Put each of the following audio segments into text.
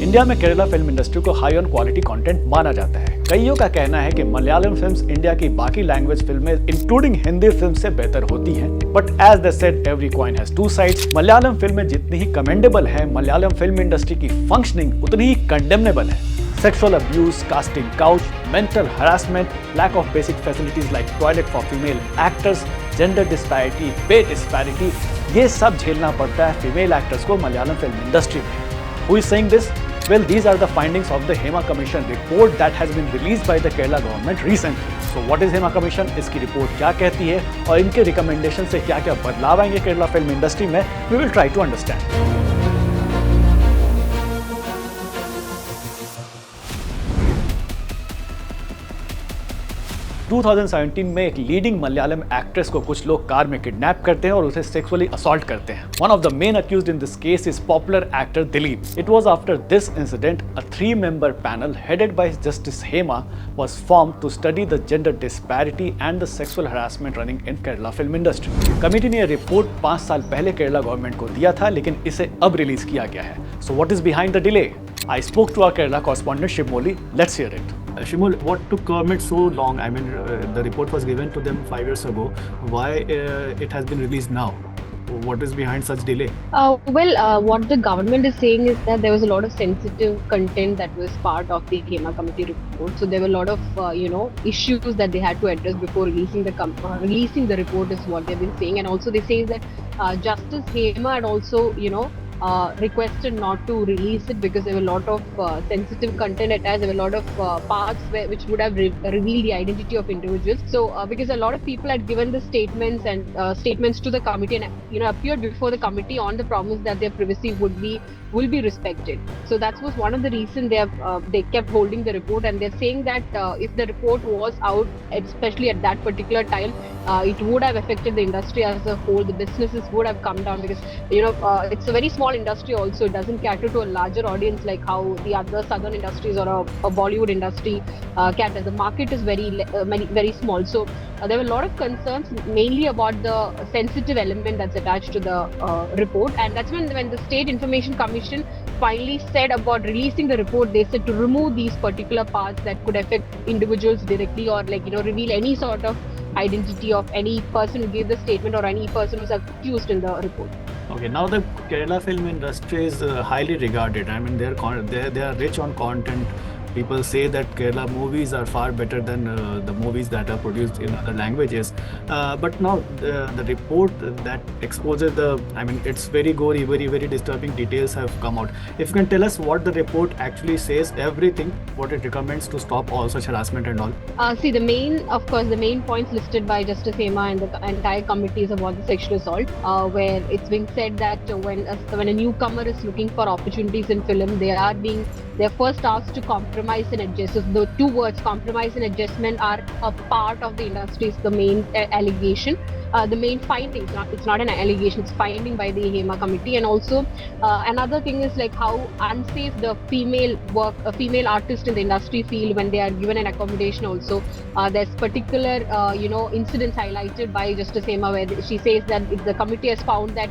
India में Kerala film industry को high on quality content माना जाता है। कईयों का कहना है कि मलयालम फिल्म्स इंडिया की बाकी लैंग्वेज फिल्में इंक्लूडिंग हिंदी फिल्म से बेहतर होती हैं। But as they said every coin has two sides. Malayalam फिल्में जितनी ही कमेंडेबल है, मलयालम फिल्म इंडस्ट्री की फंक्शनिंग उतनी ही कंडेमनेबल है। Sexual abuse, casting couch, mental harassment, lack of basic facilities like toilet for female actors, gender disparity, pay disparity, ये सब झेलना पड़ता है फीमेल एक्टर्स को मलयालम फिल्म इंडस्ट्री में। Who is saying this? Well, these are the findings of the Hema Commission report that has been released by the Kerala government recently. So what is Hema Commission? इसकी report क्या कहती है और इनके recommendation से क्या क्या बदलाव आएंगे केरला फिल्म इंडस्ट्री में, we will try to understand. 2017 में एक लीडिंग मलयालम एक्ट्रेस को कुछ लोग कार में किडनैप करते हैं और उसे सेक्सुअली असॉल्ट करते हैं। One of the main accused in this case is popular actor Dileep. It was after this incident a 3-member panel headed by Justice Hema was formed to study the gender disparity and the sexual harassment running in Kerala film industry. Committee ने यह report 5 साल पहले Kerala government को दिया था, लेकिन इसे अब रिलीज किया गया है। So what is behind the delay? I spoke to our Kerala correspondent Shivmoli. Let's hear it. Shimul, what took government so long? I mean, the report was given to them 5 years ago. Why it has been released now? What is behind such delay? What the government is saying is that there was a lot of sensitive content that was part of the Hema committee report. So there were a lot of issues that they had to address before releasing the report is what they've been saying. And also they say that Justice Hema had also requested not to release it because there were a lot of sensitive content attached. There were a lot of parts which would have revealed the identity of individuals. So because a lot of people had given the statements and statements to the committee and appeared before the committee on the promise that their privacy will be respected. So that was one of the reasons they kept holding the report, and they're saying that if the report was out, especially at that particular time, it would have affected the industry as a whole. The businesses would have come down because it's a very small industry also. It doesn't cater to a larger audience like how the other southern industries or a Bollywood industry caters. The market is very small. So there were a lot of concerns mainly about the sensitive element that's attached to the report, and that's when the State Information Commission finally said about releasing the report. They said to remove these particular parts that could affect individuals directly or reveal any sort of identity of any person who gave the statement or any person who's accused in the report. Okay, now the Kerala film industry is highly regarded. I mean, they are rich on content. People say that Kerala movies are far better than the movies that are produced in other languages. But now the report that exposes it's very gory, very disturbing details have come out. If you can tell us what the report actually says, everything, what it recommends to stop all such harassment and all. The main points listed by Justice Hema and the entire committee is about the sexual assault, where it's being said that when a newcomer is looking for opportunities in film, they're first asked to compromise and adjust. So the two words, compromise and adjustment, are a part of the industry. It's the main allegation. The main findings, it's not an allegation, it's finding by the Hema committee. And also another thing is like how unsafe the female artists in the industry feel when they are given an accommodation also. There's particular incidents highlighted by Justice Hema where she says that the committee has found that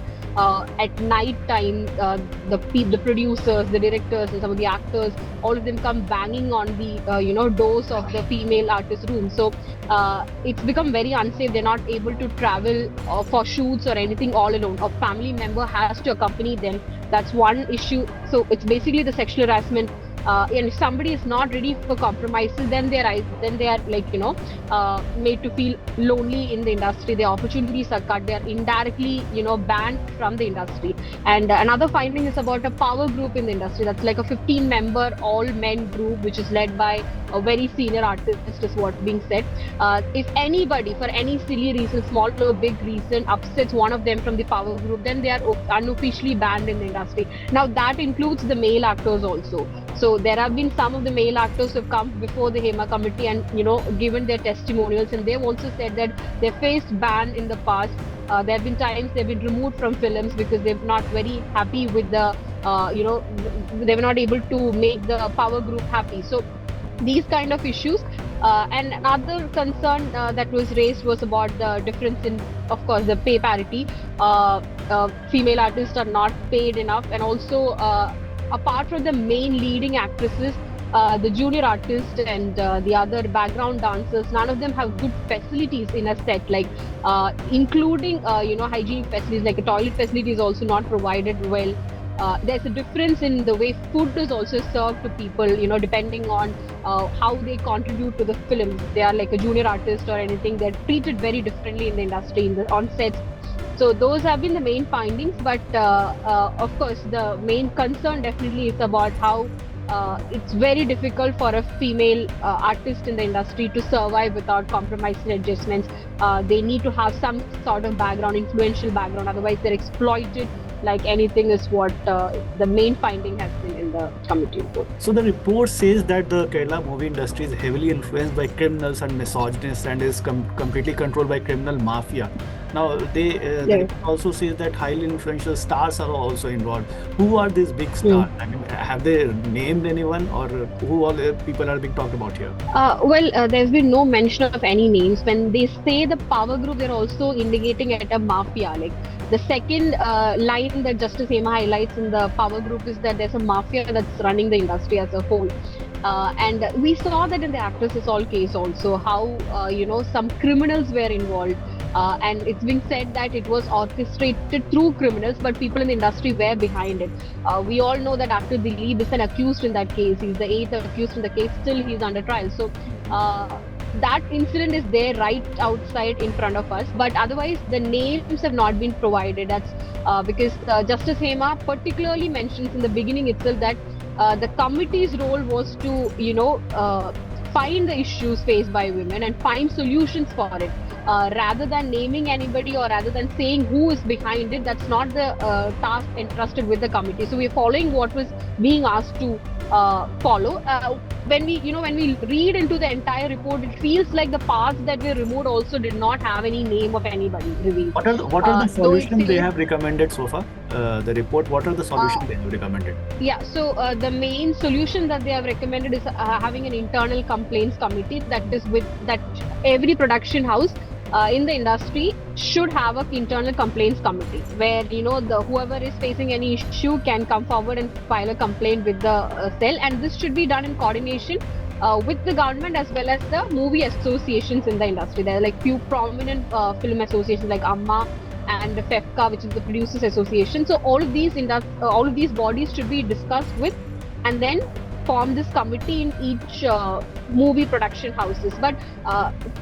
at night time the producers, the directors and some of the actors, all of them come banging on the doors of the female artist room. So it's become very unsafe. They're not able to travel for shoots or anything all alone. A family member has to accompany them. That's one issue. So it's basically the sexual harassment. And if somebody is not ready for compromises, then they are made to feel lonely in the industry. Their opportunities are cut. They are indirectly banned from the industry. And another finding is about a power group in the industry. That's like a 15-member all men group which is led by a very senior artist, is what's being said. If anybody, for any silly reason, small or big reason, upsets one of them from the power group, then they are unofficially banned in the industry. Now that includes the male actors also. So there have been some of the male actors who have come before the Hema committee and given their testimonials, and they've also said that they've faced ban in the past. There have been times they've been removed from films because they're not very happy with the they were not able to make the power group happy. So these kind of issues. And another concern that was raised was about the difference in, of course, the pay parity. Female artists are not paid enough, and also apart from the main leading actresses, the junior artists and the other background dancers, none of them have good facilities in a set, like including hygienic facilities, like a toilet facility is also not provided well. There's a difference in the way food is also served to people, depending on how they contribute to the film. They are like a junior artist or anything, they're treated very differently in the industry, on sets. So those have been the main findings, but of course, the main concern definitely is about how it's very difficult for a female artist in the industry to survive without compromising adjustments. They need to have some sort of background, influential background, otherwise they're exploited like anything, is what the main finding has been in the committee report. So the report says that the Kerala movie industry is heavily influenced by criminals and misogynists and is completely controlled by criminal mafia. Now, the report also says that highly influential stars are also involved. Who are these big stars? I mean, have they named anyone, or who all people are being talked about here? There's been no mention of any names. When they say the power group, they're also indicating at a mafia. Like the second line that Justice Hema highlights in the power group is that there's a mafia that's running the industry as a whole. And we saw that in the Actors Assault case also, how some criminals were involved. And it's been said that it was orchestrated through criminals, but people in the industry were behind it. We all know that actor Dileep is an accused in that case. He's the 8th accused in the case. Still, he's under trial. So that incident is there right outside in front of us. But otherwise, the names have not been provided. That's because Justice Hema particularly mentions in the beginning itself that the committee's role was to, find the issues faced by women and find solutions for it. Rather than naming anybody or rather than saying who is behind it, that's not the task entrusted with the committee. So we're following what was being asked to follow. When we read into the entire report, it feels like the parts that were removed also did not have any name of anybody revealed. What are the solutions they have recommended so far? The report, what are the solutions they have recommended? Yeah, so the main solution that they have recommended is having an internal complaints committee, that every production house in the industry should have an internal complaints committee where whoever is facing any issue can come forward and file a complaint with the cell, and this should be done in coordination with the government as well as the movie associations in the industry. There are like few prominent film associations like Amma and FEFCA, which is the Producers Association. So all of these bodies should be discussed with, and then form this committee in each movie production houses. But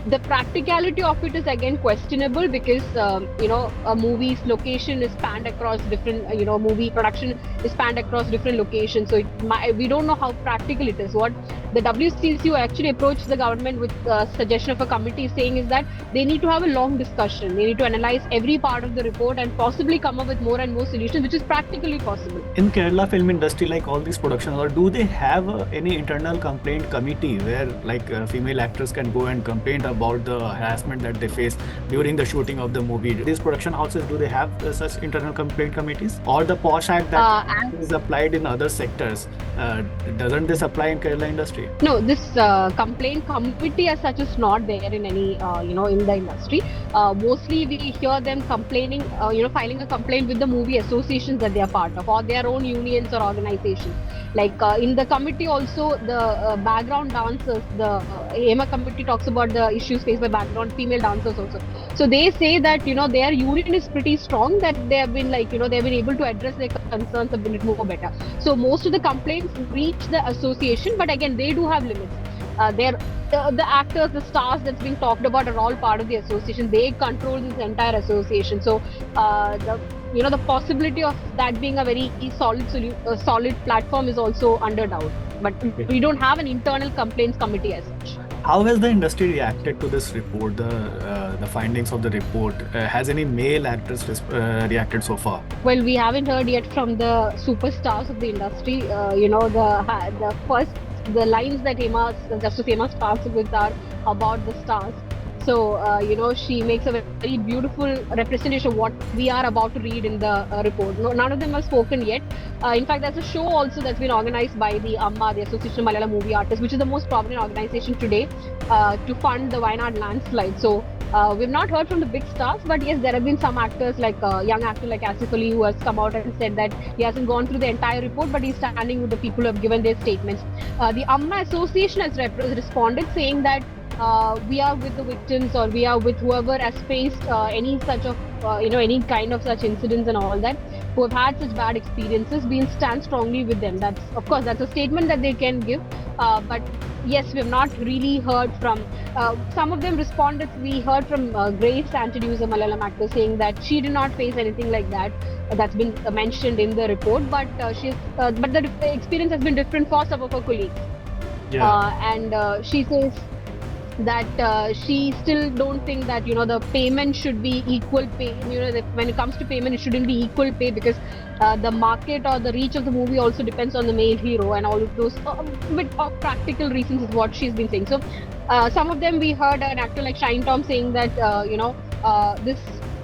the practicality of it is again questionable because a movie's location is spanned across different movie production is spanned across different locations, so we don't know how practical it is. What the WCCU actually approached the government with suggestion of a committee saying is that they need to have a long discussion, they need to analyze every part of the report and possibly come up with more and more solutions, which is practically possible. In Kerala film industry, like all these productions, or do they have any internal complaint committee where female actors can go and complain about the harassment that they face during the shooting of the movie? These production houses, do they have such internal complaint committees, or the POSH Act that is applied in other sectors, doesn't this apply in Kerala industry? No, this complaint committee as such is not there in any in the industry. Mostly we hear them complaining, filing a complaint with the movie associations that they are part of or their own unions or organizations. Like in the committee also, the background dancers, the HEMA committee talks about the issues faced by background female dancers also. So they say that their union is pretty strong, that they have been they've been able to address their concerns a bit more better. So most of the complaints reach the association, but again they do have limits. The actors, the stars that's being talked about are all part of the association. They control this entire association. So the possibility of that being a very solid platform is also under doubt. But we don't have an internal complaints committee as such. How has the industry reacted to this report, the findings of the report? Has any male actors reacted so far? Well, we haven't heard yet from the superstars of the industry. The lines that Justice Hema starts with are about the stars. So, she makes a very beautiful representation of what we are about to read in the report. None of them have spoken yet. In fact, there's a show also that's been organized by the AMMA, the Association of Malayalam Movie Artists, which is the most prominent organization today to fund the Wayanad landslide. So, We've not heard from the big stars, but yes, there have been some actors like young actor like Asif Ali who has come out and said that he hasn't gone through the entire report, but he's standing with the people who have given their statements. The Amma Association has responded saying that we are with the victims, or we are with whoever has faced any such of any kind of such incidents and all that, who have had such bad experiences. We stand strongly with them. That's, of course, that's a statement that they can give, but yes, we have not really heard from some of them responded. We heard from Grace Anthony, who's a Malayalam actor, saying that she did not face anything like that. That's been mentioned in the report, but but the experience has been different for some of her colleagues. And she says that she still don't think that the payment should be equal pay. When it comes to payment, it shouldn't be equal pay, because the market or the reach of the movie also depends on the male hero, and all of those bit of practical reasons is what she's been saying. So some of them, we heard an actor like Shine Tom saying that this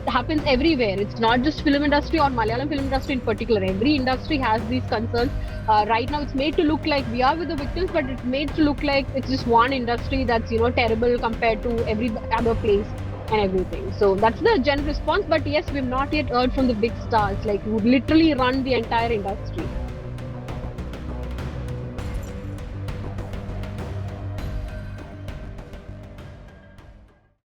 happens everywhere. It's not just film industry or Malayalam film industry in particular. Every industry has these concerns. Right now, it's made to look like we are with the victims, but it's made to look like it's just one industry that's terrible compared to every other place and everything. So that's the general response. But yes, we've not yet heard from the big stars, like who literally run the entire industry.